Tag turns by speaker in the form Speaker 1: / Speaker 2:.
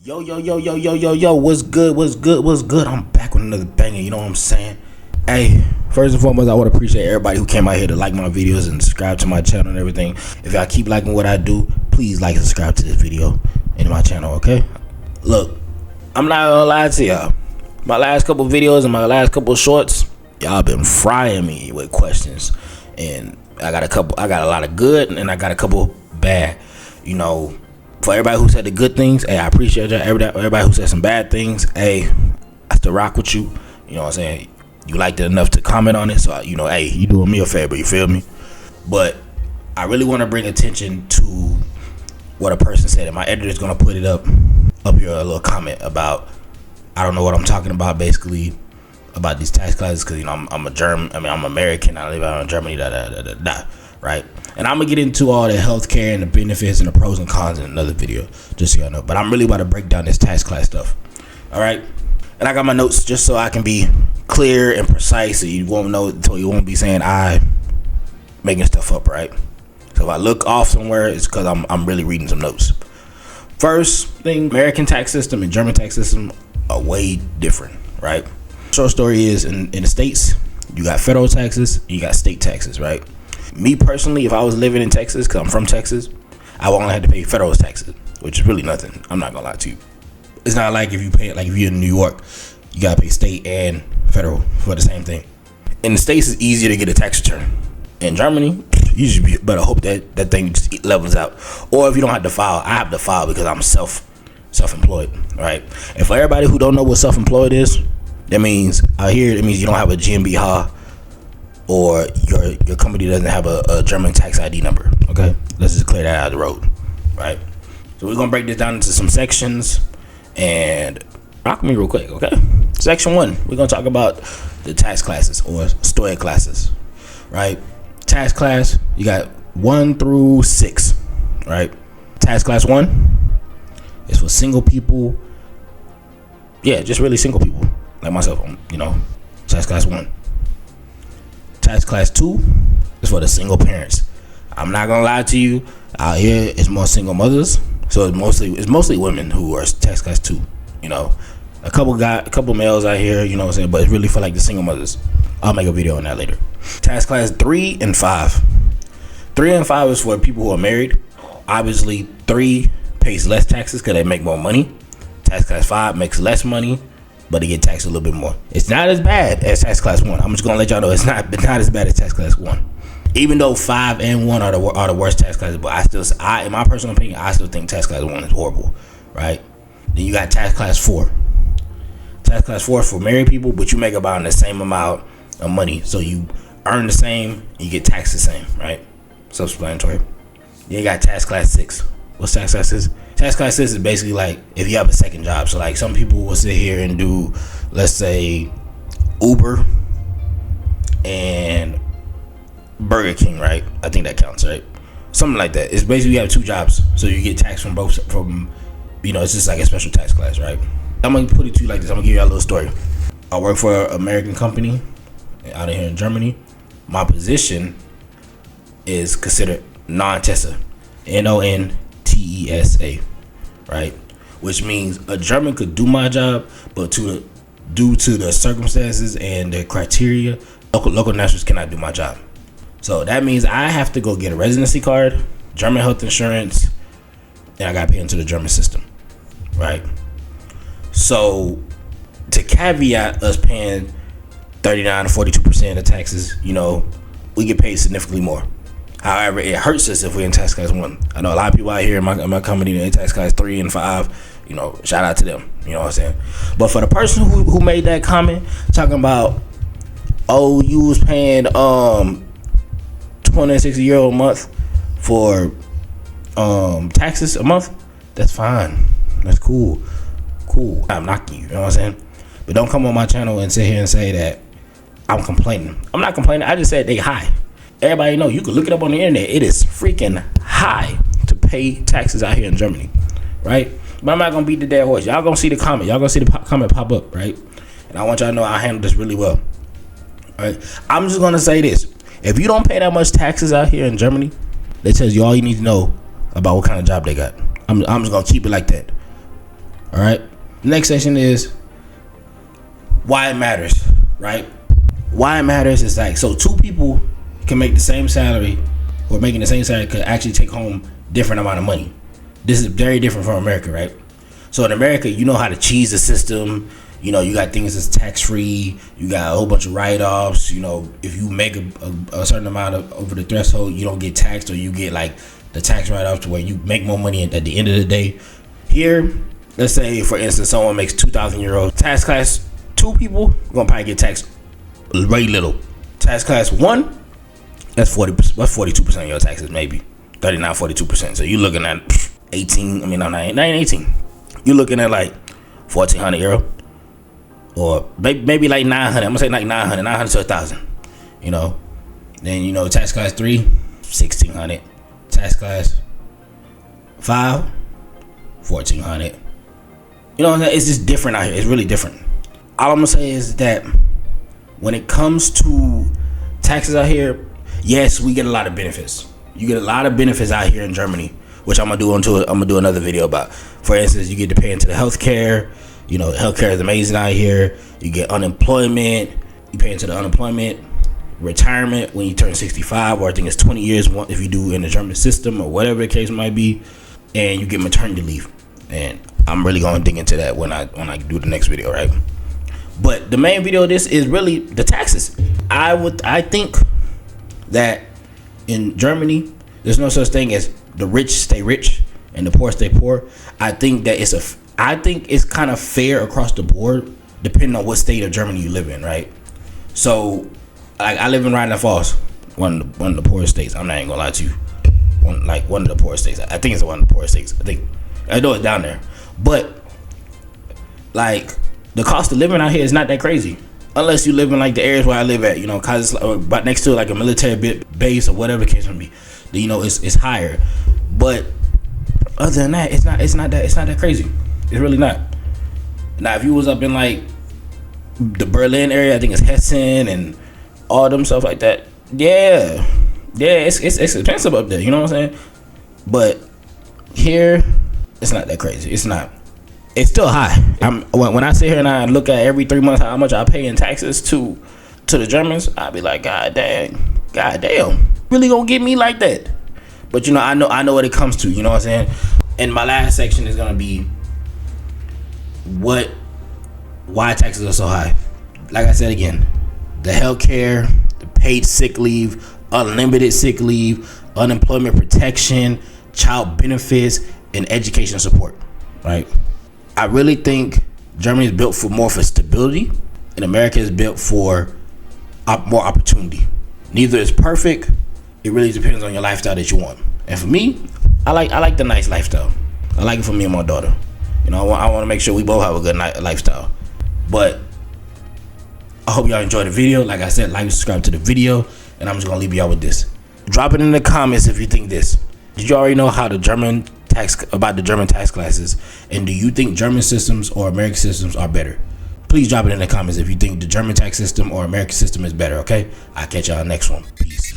Speaker 1: Yo, what's good? I'm back with another banger, you know what I'm saying? Hey, first and foremost, I want to appreciate everybody who came out here to like my videos and subscribe to my channel and everything. If y'all keep liking what I do, please like and subscribe to this video and my channel, okay? Look, I'm not gonna lie to y'all. My last couple videos and my last couple shorts, y'all been frying me with questions. And I got a lot of good and I got a couple bad, you know. For everybody who said the good things, hey, I appreciate y'all. Everybody who said some bad things, hey, I still rock with you. You know what I'm saying? You liked it enough to comment on it, so you know, hey, you doing me a favor. You feel me? But I really want to bring attention to what a person said, and my editor's gonna put it up here, a little comment about, I don't know what I'm talking about, basically about these tax classes, because you know I'm American. I live out in Germany. Right? And I'm gonna get into all the healthcare and the benefits and the pros and cons in another video, just so y'all know. But I'm really about to break down this tax class stuff. All right? And I got my notes just so I can be clear and precise, so you won't know, so you won't be saying I making stuff up, right? So if I look off somewhere, it's because I'm really reading some notes. First thing, American tax system and German tax system are way different, right? Short story is, in the States, you got federal taxes, you got state taxes, right? Me personally, if I was living in Texas, because I'm from Texas, I would only have to pay federal taxes, which is really nothing. I'm not gonna lie to you. It's not like if you pay it, like if you're in New York, you gotta pay state and federal for the same thing. In the States, it's easier to get a tax return. In Germany, you just better hope that thing just levels out. Or if you don't have to file, I have to file because I'm self-employed, right? And for everybody who don't know what self-employed is, that means you don't have a GmbH, or your company doesn't have a German tax ID number. Okay, let's just clear that out of the road, right? So we're gonna break this down into some sections, and rock me real quick, okay? Section 1, we're gonna talk about the tax classes or story classes, right? Tax class, you got 1 through 6, right? Tax class 1 is for single people. Yeah, just really single people like myself, you know. Tax class 1. Tax class 2 is for the single parents. I'm not gonna lie to you, out here it's more single mothers, so it's mostly women who are tax class 2. You know, a couple males out here, you know what I'm saying, but it's really for like the single mothers. I'll make a video on that later. Tax class 3 and 5. 3 and 5 is for people who are married. Obviously 3 pays less taxes because they make more money. Tax class 5 makes less money, but they get taxed a little bit more. It's not as bad as tax class 1. I'm just gonna let y'all know it's not as bad as tax class 1. Even though 5 and 1 are the worst tax classes, but in my personal opinion, I still think tax class 1 is horrible, right? Then you got tax class 4. Tax class 4 is for married people, but you make about the same amount of money, so you earn the same, you get taxed the same, right? Self-explanatory. Then you got tax class 6. What's tax class 6? Tax class 6 is basically like if you have a second job. So like some people will sit here and do, let's say, Uber and Burger King, right? I think that counts, right? Something like that. It's basically you have 2 jobs, so you get taxed from both. You know, it's just like a special tax class, right? I'm gonna put it to you like this. I'm gonna give you a little story. I work for an American company out of here in Germany. My position is considered non-TESA, NONTESA, right? Which means a German could do my job, but due to the circumstances and the criteria, local nationals cannot do my job. So that means I have to go get a residency card, German health insurance, and I got to pay into the German system, right? So to caveat us paying 39 to 42% of taxes, you know, we get paid significantly more. However, it hurts us if we're in tax class 1. I know a lot of people out here in my company in tax class 3 and 5. You know, shout out to them. You know what I'm saying? But for the person who made that comment talking about, oh, you was paying €260 a month for taxes a month, that's fine. That's cool. I'm knocking you. You know what I'm saying? But don't come on my channel and sit here and say that I'm complaining. I'm not complaining. I just said they high. Everybody know, you can look it up on the internet. It is freaking high to pay taxes out here in Germany, right? But I'm not gonna beat the dead horse. Y'all gonna see the comment. Y'all gonna see the comment pop up, right? And I want y'all to know I handle this really well. All right. I'm just gonna say this: if you don't pay that much taxes out here in Germany, that tells you all you need to know about what kind of job they got. I'm just gonna keep it like that. All right. Next section is why it matters, right? Why it matters is like, so two people can make the same salary, or making the same salary could actually take home different amount of money. This is very different from America, right? So in America, you know how to cheese the system. You know, you got things that's tax free. You got a whole bunch of write-offs. You know, if you make a certain amount of over the threshold, you don't get taxed, or you get like the tax write-off to where you make more money at the end of the day. Here, let's say for instance, someone makes €2,000. Tax class 2 people gonna probably get taxed very little. Tax class 1, that's 40%. That's 42% of your taxes, maybe 39, 42%. So you're looking at 18. I mean, no, not 18. You're looking at like €1,400, or maybe like 900. I'm gonna say like 900 to 1,000. You know, then you know tax class 3, 1,600. Tax class 5, 1,400. You know what I'm saying? It's just different out here. It's really different. All I'm gonna say is that when it comes to taxes out here, yes, we get a lot of benefits. You get a lot of benefits out here in Germany, which I'm gonna do another video about. For instance, you get to pay into the healthcare. You know, healthcare is amazing out here. You get unemployment. You pay into the unemployment. Retirement when you turn 65, or I think it's 20 years if you do in the German system, or whatever the case might be. And you get maternity leave. And I'm really gonna dig into that when I do the next video, right? But the main video of this is really the taxes. I think that in Germany, there's no such thing as the rich stay rich and the poor stay poor. I think it's kind of fair across the board, depending on what state of Germany you live in, right? So, like, I live in Rheinland-Pfalz, one of the poorest states. I'm not even gonna lie to you, one of the poorest states. I think it's one of the poorest states. I know it's down there, but like the cost of living out here is not that crazy, unless you live in like the areas where I live at. You know, cause it's but next to like a military base or whatever the case may be. You know, it's higher, but other than that, it's not that crazy. It's really not. Now, if you was up in like the Berlin area, I think it's Hessen and all them stuff like that. Yeah, it's expensive up there. You know what I'm saying? But here, it's not that crazy. It's not. It's still high. When I sit here and I look at every 3 months how much I pay in taxes to the Germans, I be like, God damn, really gonna get me like that? But you know, I know what it comes to. You know what I'm saying? And my last section is gonna be why taxes are so high. Like I said again, the healthcare, the paid sick leave, unlimited sick leave, unemployment protection, child benefits, and education support. Right? I really think Germany is built for more for stability, and America is built for more opportunity. Neither is perfect. It really depends on your lifestyle that you want. And for me, I like the nice lifestyle. I like it for me and my daughter. You know, I want to make sure we both have a good lifestyle. But I hope y'all enjoyed the video. Like I said, like and subscribe to the video, and I'm just gonna leave y'all with this. Drop it in the comments if you think this. Did you already know how the German tax classes, and do you think German systems or American systems are better? Please drop it in the comments if you think the German tax system or American system is better. Okay, I'll catch y'all next one. Peace.